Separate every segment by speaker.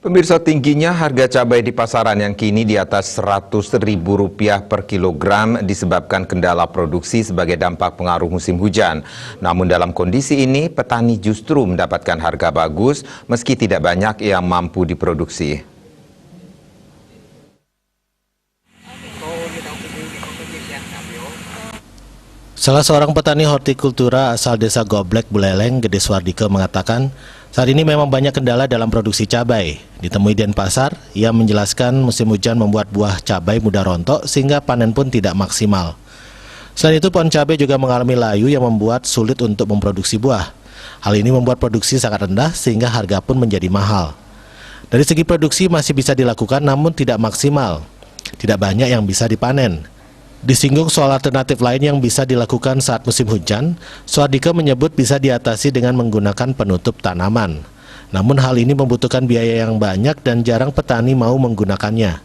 Speaker 1: Pemirsa, tingginya harga cabai di pasaran yang kini di atas Rp100.000 per kilogram disebabkan kendala produksi sebagai dampak pengaruh musim hujan. Namun dalam kondisi ini, petani justru mendapatkan harga bagus meski tidak banyak yang mampu diproduksi.
Speaker 2: Salah seorang petani hortikultura asal desa Goblek, Buleleng, Gede Swardike mengatakan, saat ini memang banyak kendala dalam produksi cabai. Ditemui di Denpasar, ia menjelaskan musim hujan membuat buah cabai mudah rontok sehingga panen pun tidak maksimal. Selain itu, pohon cabai juga mengalami layu yang membuat sulit untuk memproduksi buah. Hal ini membuat produksi sangat rendah sehingga harga pun menjadi mahal. Dari segi produksi masih bisa dilakukan namun tidak maksimal. Tidak banyak yang bisa dipanen. Disinggung soal alternatif lain yang bisa dilakukan saat musim hujan, Swardike menyebut bisa diatasi dengan menggunakan penutup tanaman. Namun hal ini membutuhkan biaya yang banyak dan jarang petani mau menggunakannya.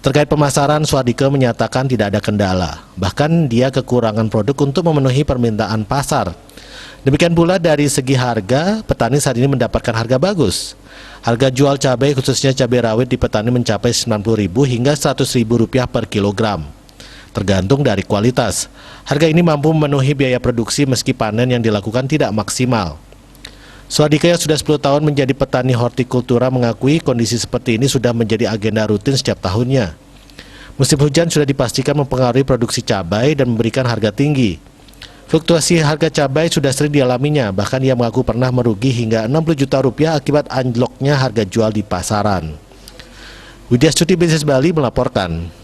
Speaker 2: Terkait pemasaran, Swardike menyatakan tidak ada kendala. Bahkan dia kekurangan produk untuk memenuhi permintaan pasar. Demikian pula dari segi harga, petani saat ini mendapatkan harga bagus. Harga jual cabai khususnya cabai rawit di petani mencapai Rp90.000 hingga Rp100.000 per kilogram. Tergantung dari kualitas. Harga ini mampu memenuhi biaya produksi meski panen yang dilakukan tidak maksimal. Swardike yang sudah 10 tahun menjadi petani hortikultura mengakui kondisi seperti ini sudah menjadi agenda rutin setiap tahunnya. Musim hujan sudah dipastikan mempengaruhi produksi cabai dan memberikan harga tinggi. Fluktuasi harga cabai sudah sering dialaminya, bahkan ia mengaku pernah merugi hingga Rp60 juta akibat anjloknya harga jual di pasaran. Widya Stuti, Bisnis Bali melaporkan.